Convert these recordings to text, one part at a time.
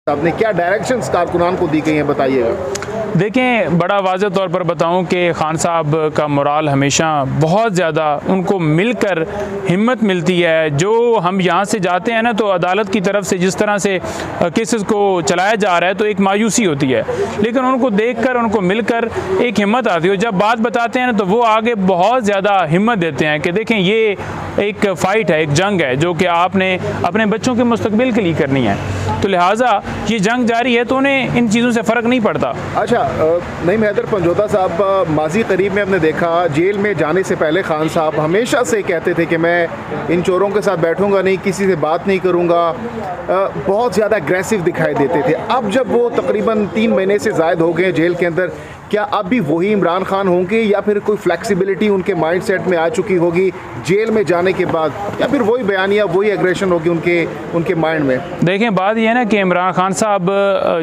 आपने क्या डायरेक्शंस कारकुनान को दी गई हैं, बताइएगा। देखें, बड़ा वाज़ेह तौर पर बताऊं कि खान साहब का मोराल हमेशा बहुत ज़्यादा, उनको मिलकर हिम्मत मिलती है। जो हम यहाँ से जाते हैं ना, तो अदालत की तरफ से जिस तरह से केसेस को चलाया जा रहा है तो एक मायूसी होती है, लेकिन उनको देखकर, उनको मिलकर एक हिम्मत आती है। जब बात बताते हैं ना तो वो आगे बहुत ज़्यादा हिम्मत देते हैं कि देखें, ये एक फ़ाइट है, एक जंग है जो कि आपने अपने बच्चों के मुस्तकबिल के लिए करनी है, तो लिहाजा ये जंग जारी है, तो उन्हें इन चीज़ों से फ़र्क नहीं पड़ता। अच्छा, नईम हैदर पंजोता साहब, माजी करीब में हमने देखा जेल में जाने से पहले खान साहब हमेशा से कहते थे कि मैं इन चोरों के साथ बैठूंगा नहीं, किसी से बात नहीं करूंगा, बहुत ज़्यादा एग्रेसिव दिखाई देते थे। अब जब वो तकरीबन 3 महीने से ज़ायद हो गए जेल के अंदर, क्या अब भी वही इमरान खान होंगे या फिर कोई फ्लेक्सिबिलिटी उनके माइंड सेट में आ चुकी होगी जेल में जाने के बाद, या फिर वही बयानिया, वही एग्रेशन होगी उनके माइंड में? देखें, बात यह है ना कि इमरान खान साहब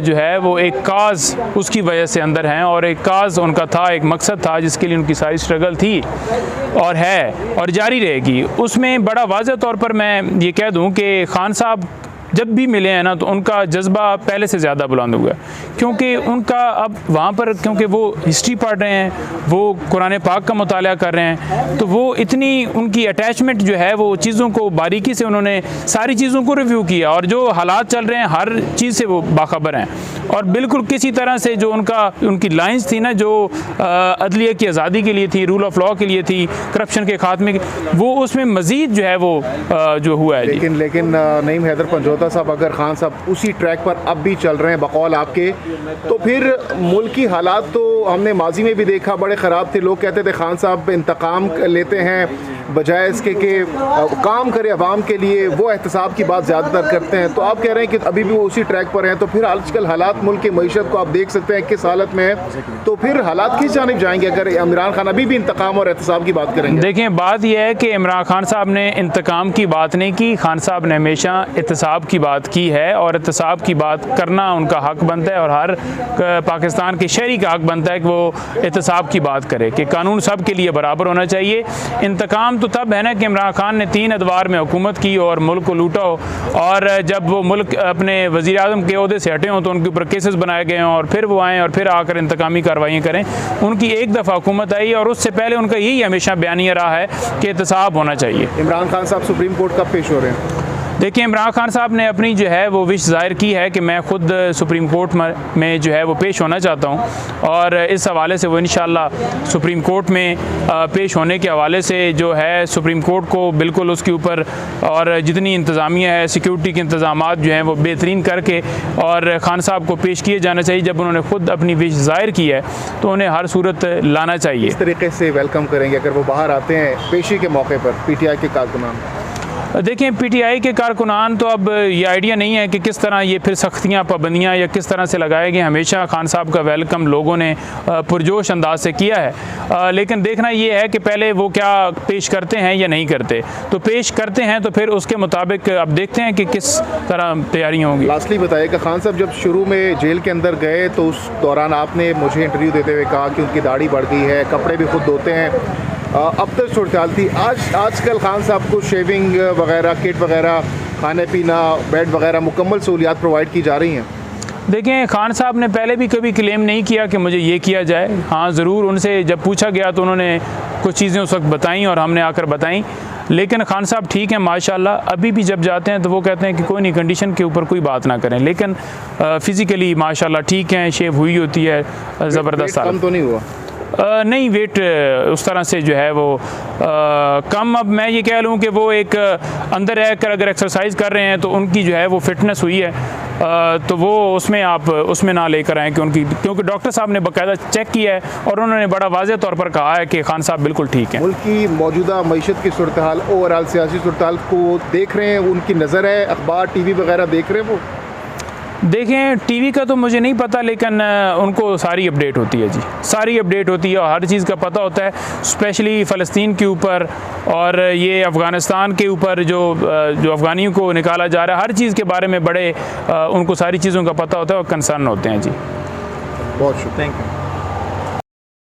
जो है वो एक काज उसकी वजह से अंदर हैं, और एक काज उनका था, एक मकसद था जिसके लिए उनकी सारी स्ट्रगल थी और है और जारी रहेगी। उसमें बड़ा वाज़ेह तौर पर मैं ये कह दूं कि खान साहब जब भी मिले हैं ना तो उनका जज्बा पहले से ज़्यादा बुलंद हुआ है, क्योंकि उनका अब वहाँ पर, क्योंकि वो हिस्ट्री पढ़ रहे हैं, वो कुरान पाक का मुताला कर रहे हैं, तो वो इतनी उनकी अटैचमेंट जो है वो चीज़ों को बारीकी से, उन्होंने सारी चीज़ों को रिव्यू किया, और जो हालात चल रहे हैं हर चीज़ से वो बाखबर हैं, और बिल्कुल किसी तरह से जो उनकी लाइन्स थी ना, जो अदलिया की आज़ादी के लिए थी, रूल ऑफ लॉ के लिए थी, करप्शन के खात्मे की, वो उसमें मज़ीद जो है वो जो हुआ है। लेकिन नईम हैदर पंजोता साहब, अगर खान साहब उसी ट्रैक पर अब भी चल रहे हैं बकौल आपके, तो फिर मुल्क की हालात तो हमने माजी में भी देखा बड़े ख़राब थे। लोग कहते थे खान साहब इंतकाम लेते हैं बजाय इसके कि काम करे अवाम के लिए, वो एहतसाब की बात ज़्यादातर करते हैं। तो आप कह रहे हैं कि अभी भी वो उसी ट्रैक पर हैं, तो फिर आजकल हालात मुल्क की मईशत को आप देख सकते हैं किस हालत में है, तो फिर हालात किस जानिब जाएंगे अगर इमरान खान अभी भी इंतकाम और एहतसाब की बात करेंगे? देखें, बात यह है कि इमरान खान साहब ने इंतकाम की बात नहीं की, खान साहब ने हमेशा एहतसाब की बात की है, और एहतसाब की बात करना उनका हक बनता है, और हर पाकिस्तान के शहरी का हक बनता है कि वो एहतसाब की बात करे कि कानून सब के लिए बराबर होना चाहिए। इंतकाम तो तब है ना कि इमरान खान ने 3 अदवार में हुकूमत की और मुल्क को लूटा हो, और जब वो मुल्क अपने वज़ीर आज़म के ओहदे से हटे हों तो उनके ऊपर केसेस बनाए गए हों, और फिर वो आएँ और फिर आकर इंतकामी कार्रवाइयाँ करें। उनकी एक दफ़ा हुकूमत आई, और उससे पहले उनका यही हमेशा बयानिया रहा है कि एहतसाब होना चाहिए। इमरान खान साहब सुप्रीम कोर्ट कब पेश हो रहे हैं? देखिए, इमरान खान साहब ने अपनी जो है वो विश ज़ाहिर की है कि मैं ख़ुद सुप्रीम कोर्ट में जो है वो पेश होना चाहता हूँ, और इस हवाले से वो इंशाअल्लाह सुप्रीम कोर्ट में पेश होने के हवाले से जो है सुप्रीम कोर्ट को बिल्कुल उसके ऊपर, और जितनी इंतज़ामिया है, सिक्योरिटी के इंतज़ामात जो हैं वो बेहतरीन करके और खान साहब को पेश किए जाना चाहिए। जब उन्होंने ख़ुद अपनी विश ज़ाहिर की है तो उन्हें हर सूरत लाना चाहिए। इस तरीके से वेलकम करेंगे अगर वो बाहर आते हैं पेशी के मौके पर PTI के कारकुनान? देखें, PTI के कारकुनान तो अब ये आइडिया नहीं है कि किस तरह ये फिर सख्तियाँ, पाबंदियाँ या किस तरह से लगाए गए। हमेशा खान साहब का वेलकम लोगों ने पुरजोश अंदाज से किया है, लेकिन देखना ये है कि पहले वो क्या पेश करते हैं या नहीं करते। तो पेश करते हैं तो फिर उसके मुताबिक अब देखते हैं कि किस तरह तैयारियाँ होंगी। लास्टली बताइएगा, खान साहब जब शुरू में जेल के अंदर गए तो उस दौरान आपने मुझे इंटरव्यू देते हुए कहा कि उनकी दाढ़ी बढ़ गई है, कपड़े भी खुद धोते हैं, अब तक सूरत थी। आजकल खान साहब को शेविंग वगैरह, किट वगैरह, खाने पीना, बेड वगैरह मुकम्मल सहूलियात प्रोवाइड की जा रही हैं? देखें, खान साहब ने पहले भी कभी क्लेम नहीं किया कि मुझे ये किया जाए। हाँ, ज़रूर उनसे जब पूछा गया तो उन्होंने कुछ चीज़ें उस वक्त बताईं और हमने आकर बताईं, लेकिन खान साहब ठीक है माशाल्लाह। अभी भी जब जाते हैं तो वो कहते हैं कि कोई नहीं, कंडीशन के ऊपर कोई बात ना करें, लेकिन फ़िज़िकली माशाल्लाह ठीक हैं, शेव हुई होती है ज़बरदस्त। कम तो नहीं हुआ? नहीं, वेट उस तरह से जो है वो कम, अब मैं ये कह लूँ कि वो एक अंदर रहकर अगर एक्सरसाइज कर रहे हैं तो उनकी जो है वो फिटनेस हुई है, तो वो उसमें ना लेकर आएँ क्योंकि डॉक्टर साहब ने बाकायदा चेक किया है और उन्होंने बड़ा वाज़ेह तौर पर कहा है कि खान साहब बिल्कुल ठीक है। मुल्क की मौजूदा मईशत की सूरत हाल, ओवरऑल सियासी सूरत हाल को देख रहे हैं, उनकी नज़र है, अखबार TV वगैरह देख रहे हैं वो? देखें, TV का तो मुझे नहीं पता, लेकिन उनको सारी अपडेट होती है जी, सारी अपडेट होती है और हर चीज़ का पता होता है, स्पेशली फ़लस्तीन के ऊपर और ये अफ़गानिस्तान के ऊपर जो अफ़गानियों को निकाला जा रहा है, हर चीज़ के बारे में बड़े उनको सारी चीज़ों का पता होता है और कंसर्न होते हैं जी। बहुत शुक्रिया, थैंक यू।